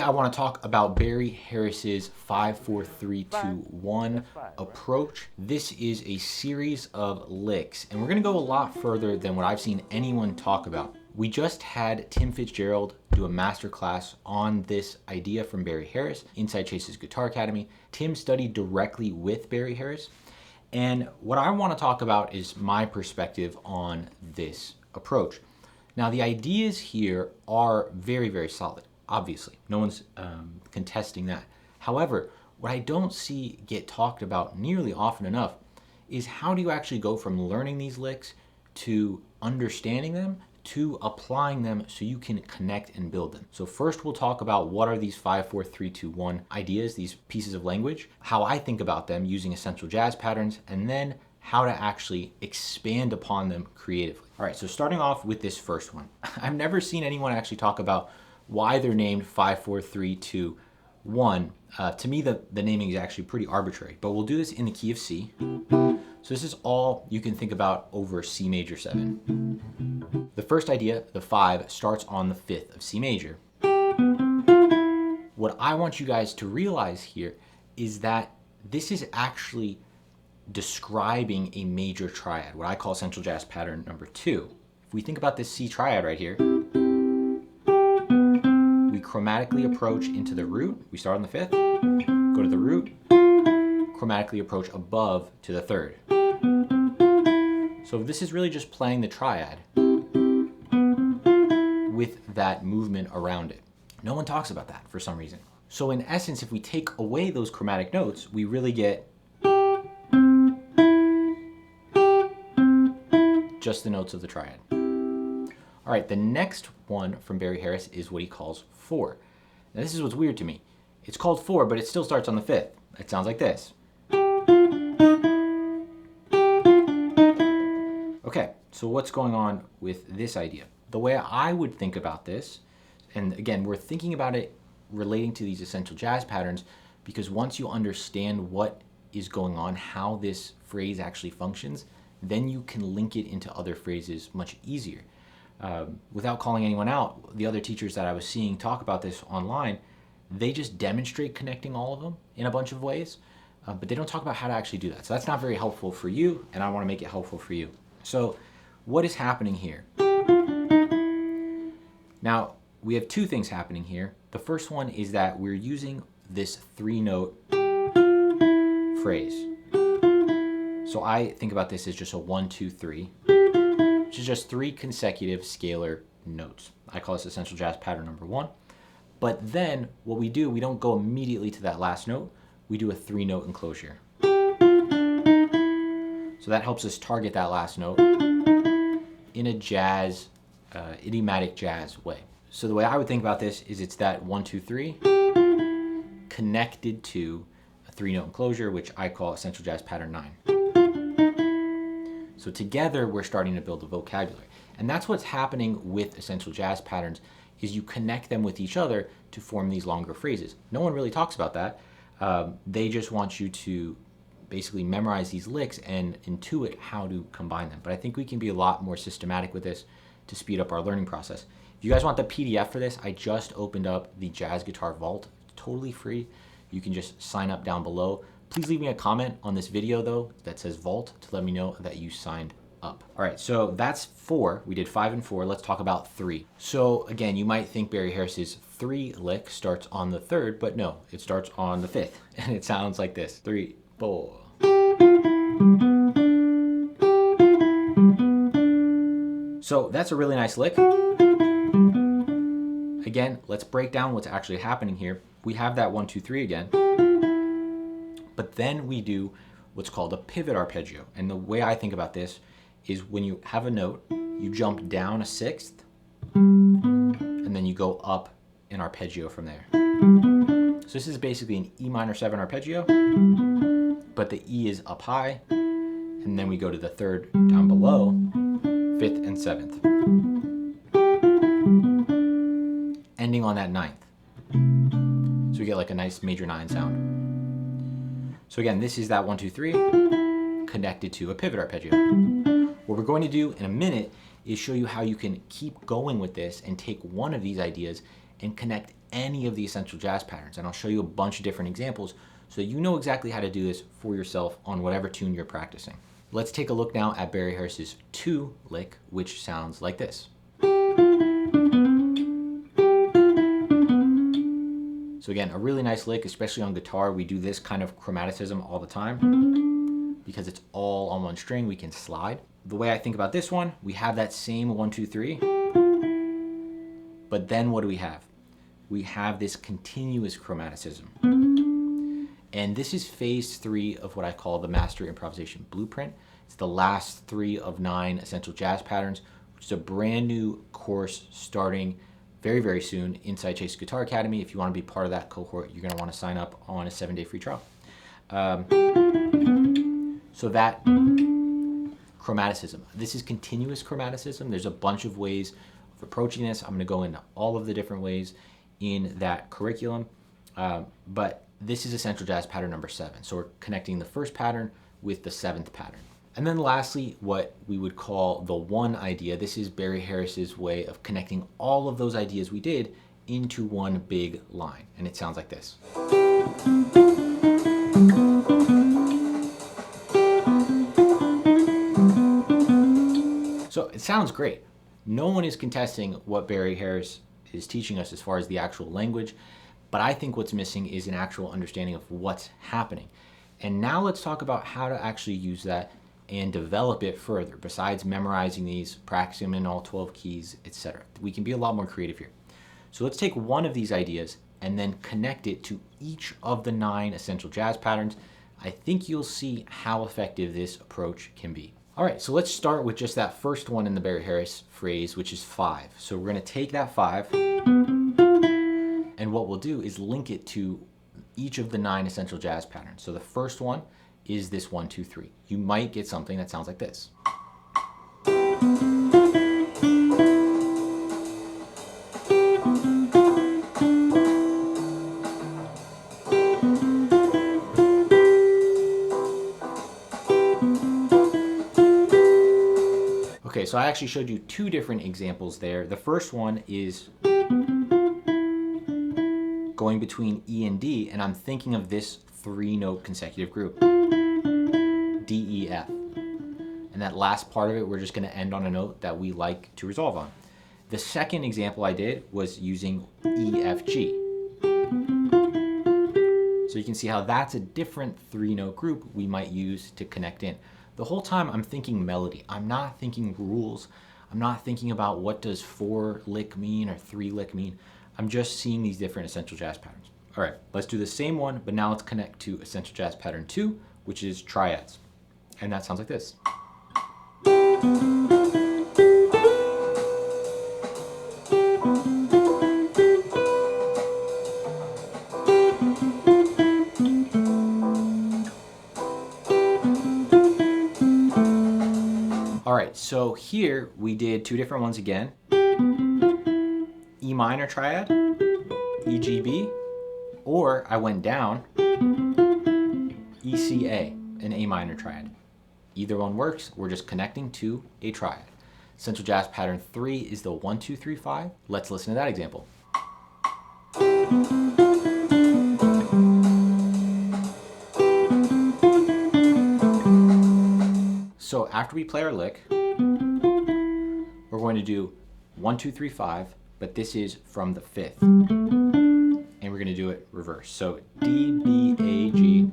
I want to talk about Barry Harris's 5-4-3-2-1 approach. This is a series of licks, and we're going to go a lot further than what I've seen anyone talk about. We just had Tim Fitzgerald do a masterclass on this idea from Barry Harris inside Chase's Guitar Academy. Tim studied directly with Barry Harris, and what I want to talk about is my perspective on this approach. Now, the ideas here are very, very solid. Obviously, no one's contesting that. However, what I don't see get talked about nearly often enough is how do you actually go from learning these licks to understanding them to applying them so you can connect and build them. So first we'll talk about what are these 5-4-3-2-1 ideas, these pieces of language, how I think about them using essential jazz patterns, and then how to actually expand upon them creatively. All right, so starting off with this first one. I've never seen anyone actually talk about why they're named 5-4-3-2-1. To me, the naming is actually pretty arbitrary, but we'll do this in the key of C. So this is all you can think about over C major 7. The first idea, the 5, starts on the 5th of C major. What I want you guys to realize here is that this is actually describing a major triad, what I call essential jazz pattern number 2. If we think about this C triad right here, we chromatically approach into the root. We start on the 5th, go to the root, chromatically approach above to the 3rd. So this is really just playing the triad with that movement around it. No one talks about that for some reason. So in essence, if we take away those chromatic notes, we really get just the notes of the triad. All right, the next one from Barry Harris is what he calls 4. Now this is what's weird to me. It's called 4, but it still starts on the 5th. It sounds like this. Okay, so what's going on with this idea? The way I would think about this, and again, we're thinking about it relating to these essential jazz patterns, because once you understand what is going on, how this phrase actually functions, then you can link it into other phrases much easier. Without calling anyone out, the other teachers that I was seeing talk about this online, they just demonstrate connecting all of them in a bunch of ways, but they don't talk about how to actually do that. So that's not very helpful for you, and I want to make it helpful for you. So what is happening here? Now, we have two things happening here. The first one is that we're using this 3-note phrase. So I think about this as just a 1, 2, 3, which is just 3 consecutive scalar notes. I call this essential jazz pattern number 1. But then what we do, we don't go immediately to that last note. We do a 3-note enclosure. So that helps us target that last note in a jazz, idiomatic jazz way. So the way I would think about this is it's that 1, 2, 3 connected to a 3-note enclosure, which I call essential jazz pattern 9. So together we're starting to build a vocabulary. And that's what's happening with essential jazz patterns, is you connect them with each other to form these longer phrases. No one really talks about that. They just want you to basically memorize these licks and intuit how to combine them. But I think we can be a lot more systematic with this to speed up our learning process. If you guys want the PDF for this, I just opened up the Jazz Guitar Vault. It's totally free. You can just sign up down below. Please leave me a comment on this video though that says Vault to let me know that you signed up. All right, so that's 4. We did 5 and 4. Let's talk about 3. So again, you might think Barry Harris's 3 lick starts on the 3rd, but no, it starts on the 5th. And it sounds like this: 3, 4. So that's a really nice lick. Again, let's break down what's actually happening here. We have that 1, 2, 3 again, but then we do what's called a pivot arpeggio. And the way I think about this is when you have a note, you jump down a 6th, and then you go up an arpeggio from there. So this is basically an E minor 7 arpeggio, but the E is up high, and then we go to the 3rd down below, 5th and 7th, ending on that 9th. So we get like a nice major 9 sound. So again, this is that 1, 2, 3 connected to a pivot arpeggio. What we're going to do in a minute is show you how you can keep going with this and take one of these ideas and connect any of the essential jazz patterns. And I'll show you a bunch of different examples so you know exactly how to do this for yourself on whatever tune you're practicing. Let's take a look now at Barry Harris's 2 lick, which sounds like this. So again, a really nice lick, especially on guitar. We do this kind of chromaticism all the time because it's all on one string. We can slide. The way I think about this one, we have that same 1, 2, 3, but then what do we have? We have this continuous chromaticism. And this is phase 3 of what I call the Master Improvisation Blueprint. It's the last 3 of 9 essential jazz patterns, which is a brand new course starting very, very soon inside Chase Guitar Academy. If you want to be part of that cohort, you're going to want to sign up on a 7-day free trial. So that chromaticism, this is continuous chromaticism. There's a bunch of ways of approaching this. I'm going to go into all of the different ways in that curriculum. But this is essential jazz pattern number 7. So we're connecting the first pattern with the 7th pattern. And then lastly, what we would call the 1 idea. This is Barry Harris's way of connecting all of those ideas we did into one big line. And it sounds like this. So it sounds great. No one is contesting what Barry Harris is teaching us as far as the actual language, but I think what's missing is an actual understanding of what's happening. And now let's talk about how to actually use that and develop it further. Besides memorizing these, practicing them in all 12 keys, etc. We can be a lot more creative here. So let's take one of these ideas and then connect it to each of the 9 essential jazz patterns. I think you'll see how effective this approach can be. All right, so let's start with just that first one in the Barry Harris phrase, which is 5. So we're gonna take that 5, and what we'll do is link it to each of the 9 essential jazz patterns. So the first one is this 1, 2, 3. You might get something that sounds like this. Okay, so I actually showed you 2 different examples there. The first one is going between E and D, and I'm thinking of this 3-note consecutive group, D, E, F. And that last part of it, we're just gonna end on a note that we like to resolve on. The second example I did was using E, F, G. So you can see how that's a different 3-note group we might use to connect in. The whole time I'm thinking melody. I'm not thinking rules. I'm not thinking about what does 4-lick mean or 3-lick mean. I'm just seeing these different essential jazz patterns. All right, let's do the same one, but now let's connect to essential jazz pattern 2, which is triads. And that sounds like this. All right, so here we did 2 different ones again. E minor triad, E, G, B, or I went down, E, C, A, an A minor triad. Either one works, we're just connecting to a triad. Essential jazz pattern 3 is the 1, 2, 3, 5. Let's listen to that example. So after we play our lick, we're going to do 1, 2, 3, 5, but this is from the 5th. And we're going to do it reverse. So D, B, A, G,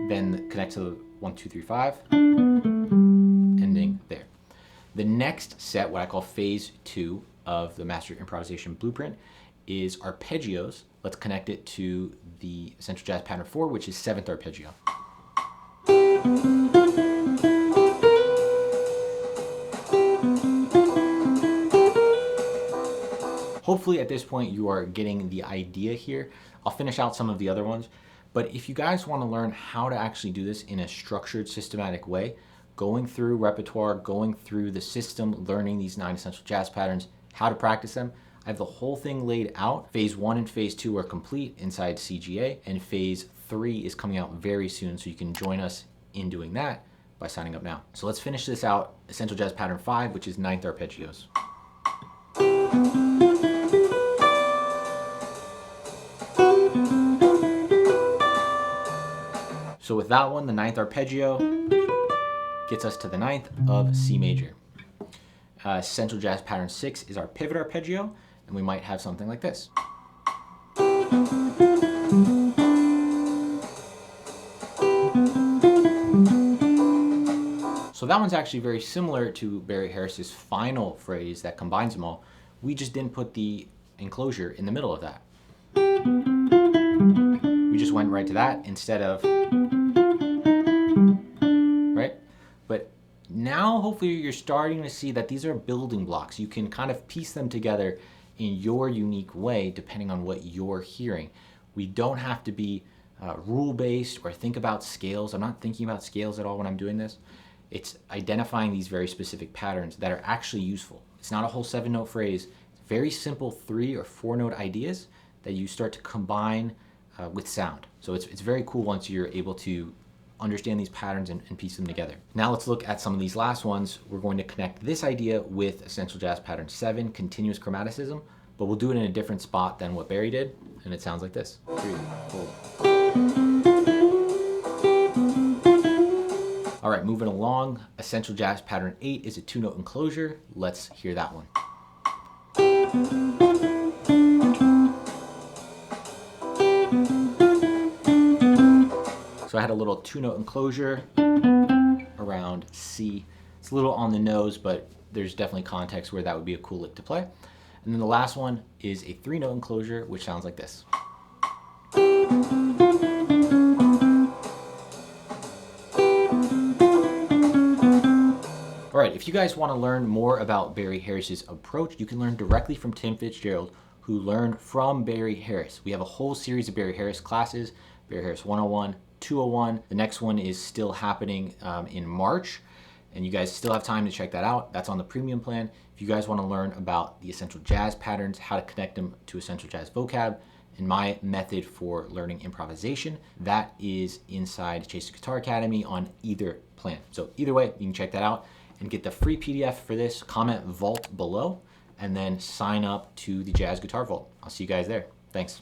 then connect to the 1, 2, 3, 5, ending there. The next set, what I call phase 2 of the Master Improvisation Blueprint, is arpeggios. Let's connect it to the essential jazz pattern 4, which is 7th arpeggio. Hopefully at this point you are getting the idea here. I'll finish out some of the other ones, but if you guys want to learn how to actually do this in a structured, systematic way, going through repertoire, going through the system, learning these 9 essential jazz patterns, how to practice them, I have the whole thing laid out. Phase 1 and phase 2 are complete inside CGA, and phase 3 is coming out very soon, so you can join us in doing that by signing up now. So let's finish this out. Essential jazz pattern 5, which is 9th arpeggios. So with that one, the ninth arpeggio gets us to the ninth of C major. Essential Jazz Pattern 6 is our pivot arpeggio, and we might have something like this. So that one's actually very similar to Barry Harris's final phrase that combines them all. We just didn't put the enclosure in the middle of that. We just went right to that instead of, right? But now hopefully you're starting to see that these are building blocks. You can kind of piece them together in your unique way depending on what you're hearing. We don't have to be rule-based or think about scales. I'm not thinking about scales at all when I'm doing this. It's identifying these very specific patterns that are actually useful. It's not a whole 7-note phrase. It's very simple 3 or 4-note ideas that you start to combine with sound. So it's very cool once you're able to understand these patterns and piece them together. Now let's look at some of these last ones. We're going to connect this idea with Essential Jazz Pattern 7, continuous chromaticism, but we'll do it in a different spot than what Barry did, and it sounds like this. 3, hold. All right, moving along, Essential Jazz Pattern 8 is a 2-note enclosure. Let's hear that one. So I had a little 2-note enclosure around C. It's a little on the nose, but there's definitely context where that would be a cool lick to play. And then the last one is a 3-note enclosure, which sounds like this. All right, if you guys want to learn more about Barry Harris's approach, you can learn directly from Tim Fitzgerald, who learned from Barry Harris. We have a whole series of Barry Harris classes, Barry Harris 101, 201. The next one is still happening in March, and you guys still have time to check that out. That's on the premium plan. If you guys want to learn about the essential jazz patterns, how to connect them to essential jazz vocab, and my method for learning improvisation, that is inside Chase the Guitar Academy on either plan. So either way, you can check that out and get the free PDF for this. Comment Vault below, and then sign up to the Jazz Guitar Vault. I'll see you guys there. Thanks.